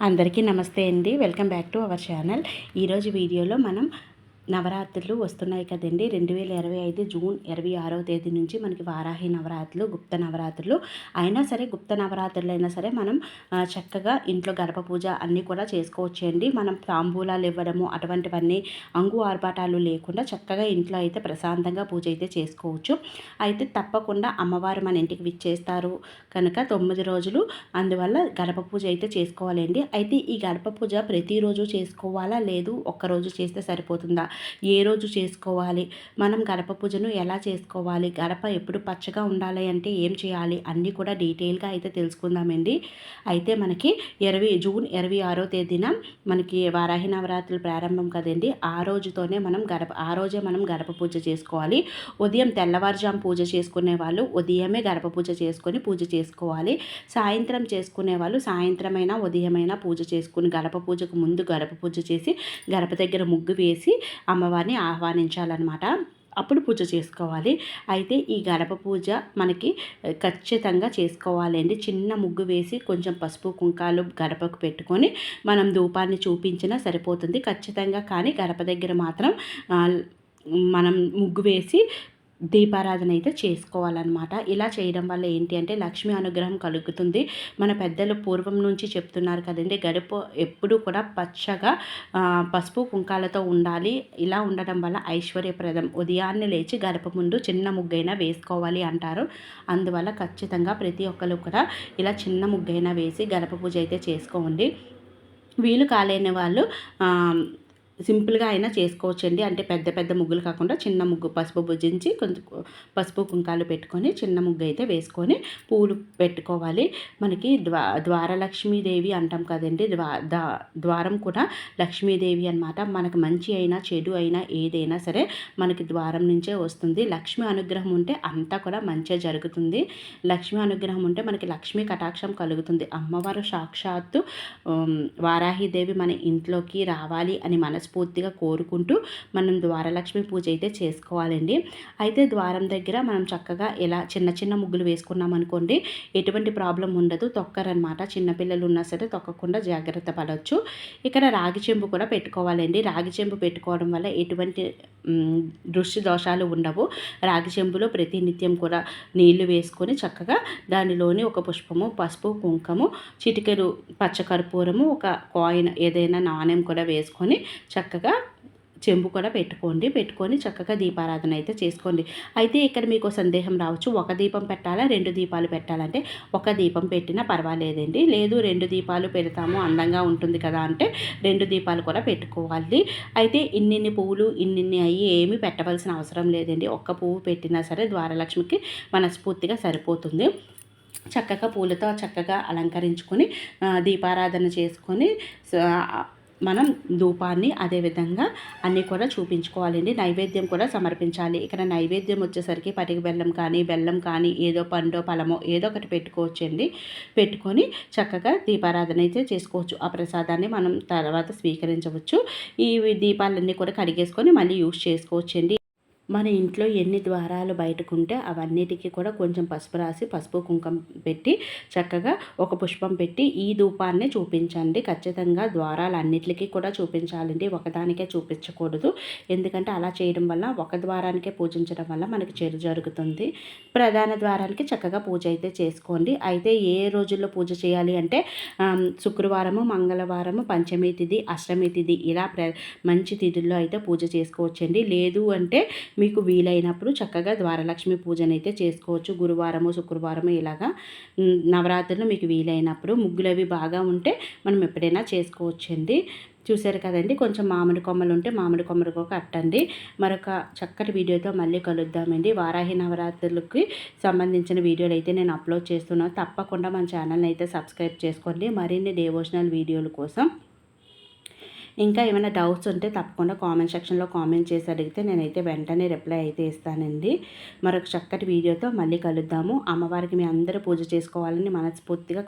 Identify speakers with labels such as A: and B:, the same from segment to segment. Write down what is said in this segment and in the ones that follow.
A: అందరికీ నమస్తే అండి. Welcome back to our channel. ఈరోజు వీడియోలో మనం నవరాత్రులు వస్తున్నాయి కదండి. 2025 జూన్ 26వ తేదీ నుంచి మనకి వారాహి నవరాత్రులు, గుప్త నవరాత్రులు అయినా సరే, గుప్త నవరాత్రులు అయినా సరే మనం చక్కగా ఇంట్లో గడప పూజ అన్నీ కూడా చేసుకోవచ్చండి. మనం తాంబూలాలు ఇవ్వడము అటువంటివన్నీ అంగు ఆర్భాటాలు లేకుండా చక్కగా ఇంట్లో అయితే ప్రశాంతంగా పూజ అయితే చేసుకోవచ్చు. అయితే తప్పకుండా అమ్మవారు మన ఇంటికి విచ్చేస్తారు కనుక 9 రోజులు అందువల్ల గడప పూజ అయితే చేసుకోవాలండి. అయితే ఈ గడప పూజ ప్రతిరోజు చేసుకోవాలా, లేదు ఒక్కరోజు చేస్తే సరిపోతుందా, ఏ రోజు చేసుకోవాలి, మనం గడప పూజను ఎలా చేసుకోవాలి, గడప ఎప్పుడు పచ్చగా ఉండాలి అంటే ఏం చేయాలి అన్నీ కూడా డీటెయిల్గా అయితే తెలుసుకుందామండి. అయితే మనకి జూన్ 26వ తేదీన మనకి వారాహి నవరాత్రులు ప్రారంభం కదండి. ఆ రోజే మనం గడప పూజ చేసుకోవాలి. ఉదయం తెల్లవారుజాము పూజ చేసుకునే వాళ్ళు ఉదయమే గడప పూజ చేసుకొని పూజ చేసుకోవాలి. సాయంత్రం చేసుకునే వాళ్ళు సాయంత్రమైనా ఉదయమైనా పూజ చేసుకుని గడప పూజకు ముందు గడప పూజ చేసి గడప దగ్గర ముగ్గు వేసి అమ్మవారిని ఆహ్వానించాలన్నమాట. అప్పుడు పూజ చేసుకోవాలి. అయితే ఈ గడప పూజ మనకి ఖచ్చితంగా చేసుకోవాలండి. చిన్న ముగ్గు వేసి కొంచెం పసుపు కుంకాలు గడపకు పెట్టుకొని మనం ధూపాన్ని చూపించినా సరిపోతుంది ఖచ్చితంగా. కానీ గడప దగ్గర మాత్రం మనం ముగ్గు వేసి దీపారాధన అయితే చేసుకోవాలన్నమాట. ఇలా చేయడం వల్ల ఏంటి అంటే లక్ష్మీ అనుగ్రహం కలుగుతుంది. మన పెద్దలు పూర్వం నుంచి చెప్తున్నారు కదండి, గడప ఎప్పుడూ కూడా పచ్చగా పసుపు కుంకాలతో ఉండాలి. ఇలా ఉండడం వల్ల ఐశ్వర్యప్రదం. ఉదయాన్నే లేచి గడప ముందు చిన్న ముగ్గైనా వేసుకోవాలి అంటారు. అందువల్ల ఖచ్చితంగా ప్రతి ఒక్కరు కూడా ఇలా చిన్న ముగ్గైనా వేసి గడప పూజ అయితే చేసుకోండి. వీలు కాలేని వాళ్ళు సింపుల్గా అయినా చేసుకోవచ్చండి. అంటే పెద్ద పెద్ద ముగ్గులు కాకుండా చిన్న ముగ్గు పసుపు భుజించి కొంచెం పసుపు కుంకాలు పెట్టుకొని చిన్న ముగ్గు అయితే వేసుకొని పూలు పెట్టుకోవాలి. మనకి ద్వారలక్ష్మీదేవి అంటాం కదండి. ద్వారం కూడా లక్ష్మీదేవి అన్నమాట. మనకు మంచి అయినా చెడు అయినా ఏదైనా సరే మనకి ద్వారం నుంచే వస్తుంది. లక్ష్మీ అనుగ్రహం ఉంటే అంతా కూడా మంచిగా జరుగుతుంది. లక్ష్మీ అనుగ్రహం ఉంటే మనకి లక్ష్మీ కటాక్షం కలుగుతుంది. అమ్మవారు సాక్షాత్తు వారాహిదేవి మన ఇంట్లోకి రావాలి అని మనస్ఫూర్తిగా కోరుకుంటూ మనం ద్వారలక్ష్మి పూజ అయితే చేసుకోవాలండి. అయితే ద్వారం దగ్గర మనం చక్కగా ఇలా చిన్న చిన్న ముగ్గులు వేసుకున్నాం అనుకోండి, ఎటువంటి ప్రాబ్లం ఉండదు. తొక్కరనమాట. చిన్నపిల్లలు ఉన్నా సరే తొక్కకుండా జాగ్రత్త పడవచ్చు. ఇక్కడ రాగి చెంబు కూడా పెట్టుకోవాలండి. రాగి చెంబు పెట్టుకోవడం వల్ల ఎటువంటి దృష్టి దోషాలు ఉండవు. రాగి చెంబులో ప్రతి నిత్యం కూడా నీళ్లు వేసుకొని చక్కగా దానిలోని ఒక పుష్పము, పసుపు, కుంకుమ, చిటికెడు పచ్చకర్పూరము, ఒక కాయిన్ ఏదైనా నాణ్యం కూడా వేసుకొని చక్కగా చెంబు కూడా పెట్టుకొని చక్కగా దీపారాధన అయితే చేసుకోండి. అయితే ఇక్కడ మీకు సందేహం రావచ్చు, ఒక దీపం పెట్టాలా 2 దీపాలు పెట్టాలంటే ఒక దీపం పెట్టినా పర్వాలేదండి. లేదు 2 దీపాలు పెడతాము అందంగా ఉంటుంది కదా అంటే 2 దీపాలు కూడా పెట్టుకోవాలి. అయితే ఇన్నిన్ని పువ్వులు ఇన్నిన్ని అయ్యి ఏమీ పెట్టవలసిన అవసరం లేదండి. ఒక్క పువ్వు పెట్టినా సరే ద్వారలక్ష్మికి మనస్ఫూర్తిగా సరిపోతుంది. చక్కగా పూలతో చక్కగా అలంకరించుకొని దీపారాధన చేసుకొని మనం ధూపాన్ని అదేవిధంగా అన్నీ కూడా చూపించుకోవాలండి. నైవేద్యం కూడా సమర్పించాలి. ఇక్కడ నైవేద్యం వచ్చేసరికి పటిక బెల్లం కానీ ఏదో పండో ఫలమో ఏదో ఒకటి పెట్టుకోవచ్చండి. పెట్టుకొని చక్కగా దీపారాధన అయితే చేసుకోవచ్చు. ఆ ప్రసాదాన్ని మనం తర్వాత స్వీకరించవచ్చు. ఈ దీపాలన్నీ కూడా కడిగేసుకొని మళ్ళీ యూజ్ చేసుకోవచ్చండి. మన ఇంట్లో ఎన్ని ద్వారాలు బయటకుంటే అవన్నిటికీ కూడా కొంచెం పసుపు రాసి పసుపు కుంకుమ పెట్టి చక్కగా ఒక పుష్పం పెట్టి ఈ ధూపాన్ని చూపించండి. ఖచ్చితంగా ద్వారాలన్నిటికీ కూడా చూపించాలండి. ఒకదానికే చూపించకూడదు. ఎందుకంటే అలా చేయడం వల్ల ఒక ద్వారానికే పూజించడం వల్ల మనకి చెడు జరుగుతుంది. ప్రధాన ద్వారానికి చక్కగా పూజ అయితే చేసుకోండి. అయితే ఏ రోజుల్లో పూజ చేయాలి అంటే శుక్రవారము, మంగళవారము, పంచమి తిథి, అష్టమి తిథి ఇలా మంచి తిథుల్లో అయితే పూజ చేసుకోవచ్చండి. లేదు అంటే మీకు వీలైనప్పుడు చక్కగా ద్వారలక్ష్మి పూజనైతే చేసుకోవచ్చు. గురువారము, శుక్రవారము ఇలాగా నవరాత్రులు మీకు వీలైనప్పుడు ముగ్గులు అవి బాగా ఉంటే మనం ఎప్పుడైనా చేసుకోవచ్చండి. చూసారు కదండి, కొంచెం మామిడి కొమ్మలు ఉంటే మామిడి కొమ్మలు కట్టండి. మరొక చక్కటి వీడియోతో మళ్ళీ కలుద్దామండి. వారాహి నవరాత్రులకి సంబంధించిన వీడియోలు అయితే నేను అప్లోడ్ చేస్తున్నాను. తప్పకుండా మన ఛానల్ని అయితే సబ్స్క్రైబ్ చేసుకోండి మరిన్ని డివోషనల్ వీడియోల కోసం. ఇంకా ఏమైనా డౌట్స్ ఉంటే తప్పకుండా కామెంట్ సెక్షన్లో కామెంట్ చేసి అడిగితే నేనైతే వెంటనే రిప్లై అయితే ఇస్తానండి. మరొక చక్కటి వీడియోతో మళ్ళీ కలుద్దాము. అమ్మవారికి మీ అందరూ పూజ చేసుకోవాలని మనస్ఫూర్తిగా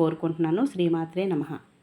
A: కోరుకుంటున్నాను. శ్రీమాత్రే నమః.